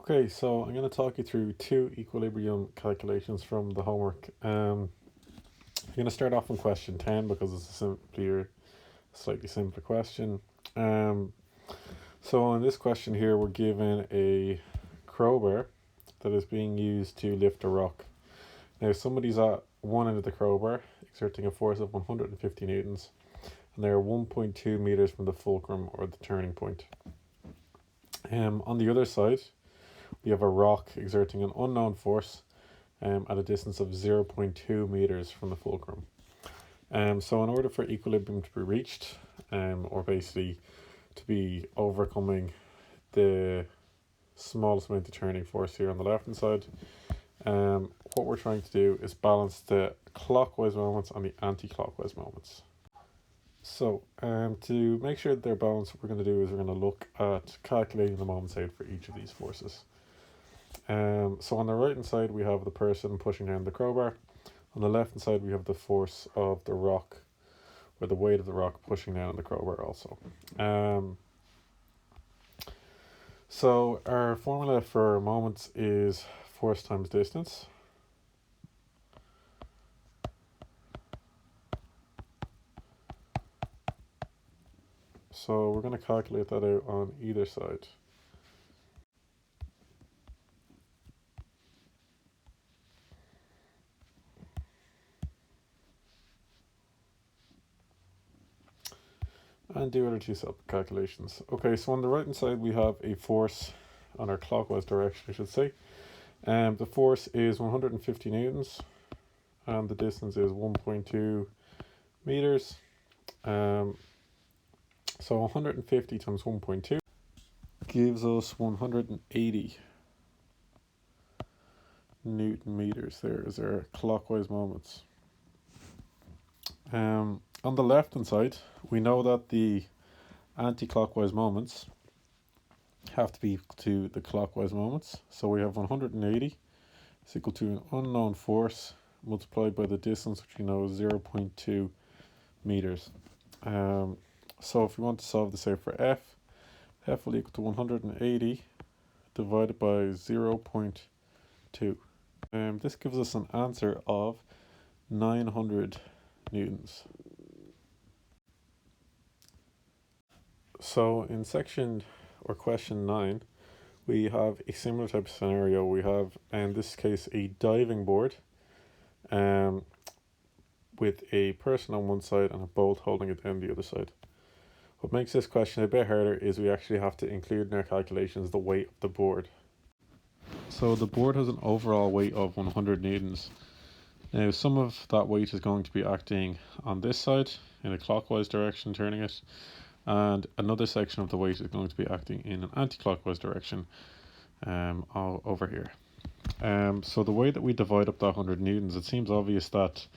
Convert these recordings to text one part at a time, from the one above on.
Okay, so I'm going to talk you through two equilibrium calculations from the homework. I'm going to start off on question 10 because it's slightly simpler question. Um, so in this question here, we're given a crowbar that is being used to lift a rock. Now somebody's at one end of the crowbar, exerting a force of 150 newtons, and they are 1.2 meters from the fulcrum or the turning point. On the other side, we have a rock exerting an unknown force at a distance of 0.2 meters from the fulcrum. So in order for equilibrium to be reached, or basically to be overcoming the smallest amount of turning force here on the left hand side, what we're trying to do is balance the clockwise moments and the anti-clockwise moments. So to make sure that they're balanced, what we're going to do is we're going to look at calculating the moments out for each of these forces. So on the right hand side we have the person pushing down the crowbar. On the left hand side we have the force of the rock, or the weight of the rock pushing down on the crowbar also. So our formula for moments is force times distance. So we're going to calculate that out on either side. And do other two calculations. Okay, so on the right hand side we have a force on our clockwise direction, I should say. The force is 150 newtons and the distance is 1.2 meters. So 150 times 1.2 gives us 180 Newton meters. There is our clockwise moments. On the left hand side, we know that the anti-clockwise moments have to be equal to the clockwise moments. So we have 180 is equal to an unknown force multiplied by the distance, which we know is 0.2 meters. So if we want to solve this out for f will equal to 180 divided by 0.2. This gives us an answer of 900 newtons. So in section or question 9, we have a similar type of scenario. We have, in this case, a diving board with a person on one side and a bolt holding it down the other side. What makes this question a bit harder is we actually have to include in our calculations the weight of the board. So the board has an overall weight of 100 newtons. Now some of that weight is going to be acting on this side in a clockwise direction, turning it, and another section of the weight is going to be acting in an anti-clockwise direction over here. So the way that we divide up that 100 newtons, it seems obvious that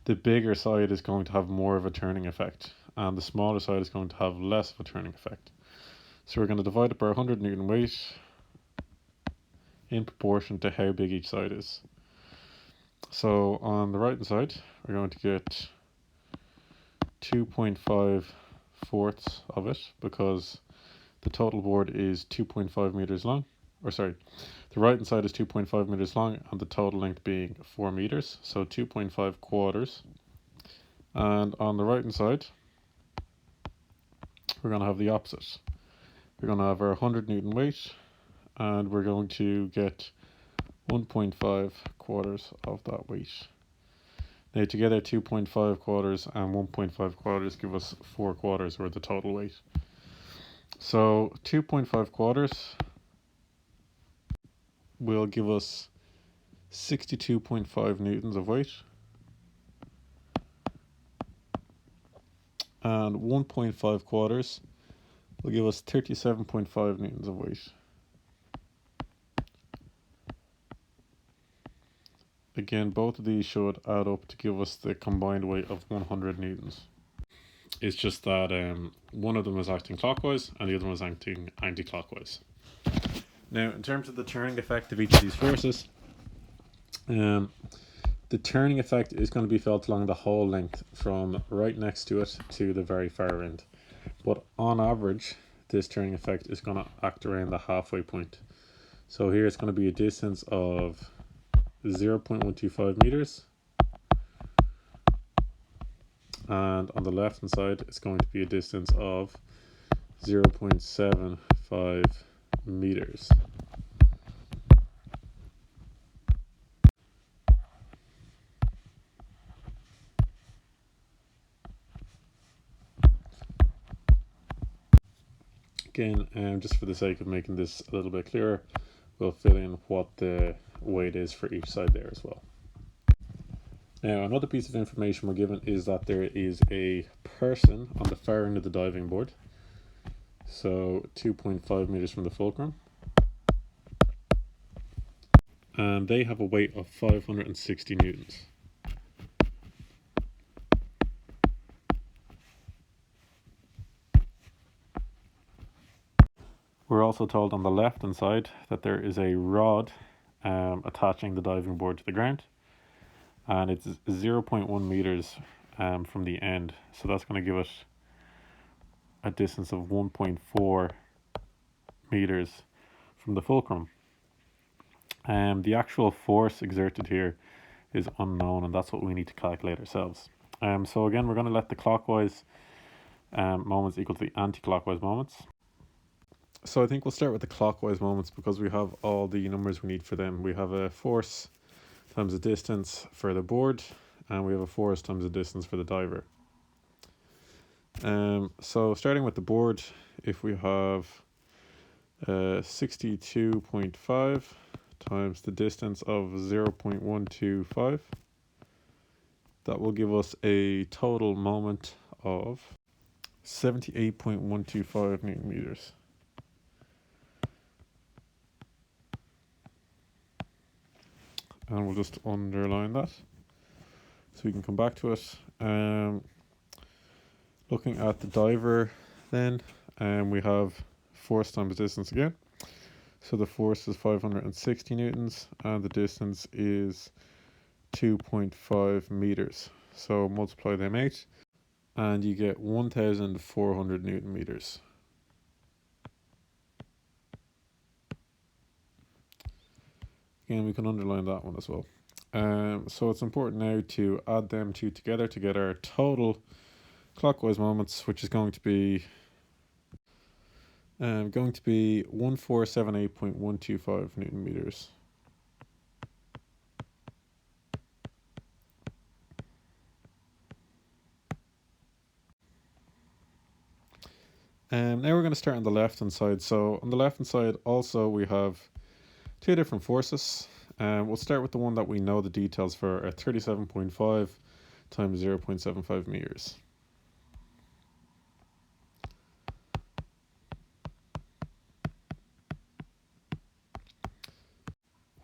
the bigger side is going to have more of a turning effect and the smaller side is going to have less of a turning effect. So we're going to divide up our 100 newton weight in proportion to how big each side is. So on the right hand side we're going to get 2.5 fourths of it, because the total board is 2.5 meters long, or sorry, the right hand side is 2.5 meters long and the total length being 4 meters, so 2.5 quarters. And on the right hand side we're going to have the opposite. We're going to have our 100 newton weight and we're going to get 1.5 quarters of that weight. Now together 2.5 quarters and 1.5 quarters give us 4 quarters, or the total weight. So 2.5 quarters will give us 62.5 newtons of weight, and 1.5 quarters will give us 37.5 newtons of weight. Again, both of these should add up to give us the combined weight of 100 newtons. It's just that one of them is acting clockwise and the other one is acting anti-clockwise. Now, in terms of the turning effect of each of these forces, the turning effect is going to be felt along the whole length from right next to it to the very far end. But on average, this turning effect is going to act around the halfway point. So here it's going to be a distance of 0.125 meters, and on the left hand side it's going to be a distance of 0.75 meters. Again, just for the sake of making this a little bit clearer, we'll fill in what the weight is for each side there as well. Now, another piece of information we're given is that there is a person on the far end of the diving board, so 2.5 meters from the fulcrum, and they have a weight of 560 newtons. We're also told on the left hand side that there is a rod attaching the diving board to the ground, and it's 0.1 meters from the end, so that's going to give it a distance of 1.4 meters from the fulcrum. The actual force exerted here is unknown, and that's what we need to calculate ourselves. So again, we're going to let the clockwise moments equal to the anti-clockwise moments. So I think we'll start with the clockwise moments because we have all the numbers we need for them. We have a force times the distance for the board, and we have a force times the distance for the diver. So starting with the board, if we have 62.5 times the distance of 0.125, that will give us a total moment of 78.125 newton meters. And we'll just underline that so we can come back to it. Looking at the diver then, we have force times distance again. So the force is 560 newtons and the distance is 2.5 meters. So multiply them out and you get 1,400 newton meters. Again, we can underline that one as well. So it's important now to add them two together to get our total clockwise moments, which is going to be 1478.125 newton meters. Now we're going to start on the left hand side. So on the left hand side also we have two different forces. We'll start with the one that we know the details for at 37.5 times 0.75 meters.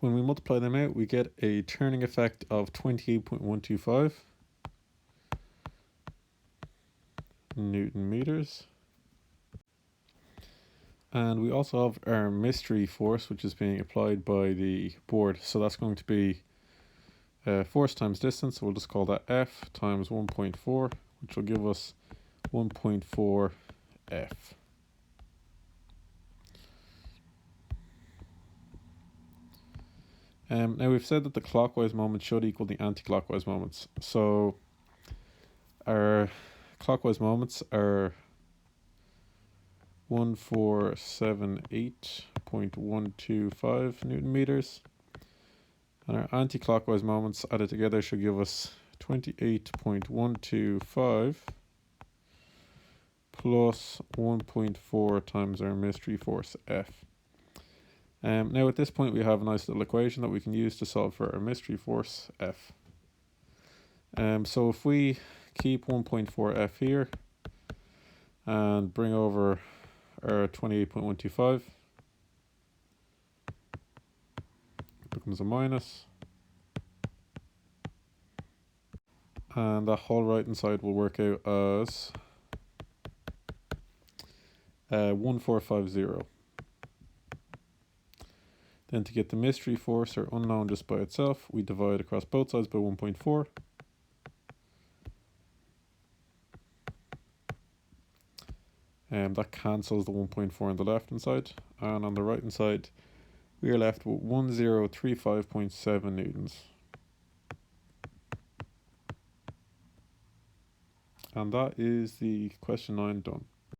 When we multiply them out, we get a turning effect of 28.125 newton meters. And we also have our mystery force, which is being applied by the board. So that's going to be force times distance. So we'll just call that F times 1.4, which will give us 1.4 F. Now we've said that the clockwise moment should equal the anti-clockwise moments. So our clockwise moments are 1478.125 newton meters, and our anti-clockwise moments added together should give us 28.125 plus 1.4 times our mystery force F. Now at this point we have a nice little equation that we can use to solve for our mystery force F. So if we keep 1.4 F here and bring over our 28.125, becomes a minus, and that whole right hand side will work out as 1450. Then to get the mystery force, or unknown just by itself, we divide across both sides by 1.4. That cancels the 1.4 on the left hand side, and on the right hand side we are left with 1035.7 newtons. And that is the question 9 done.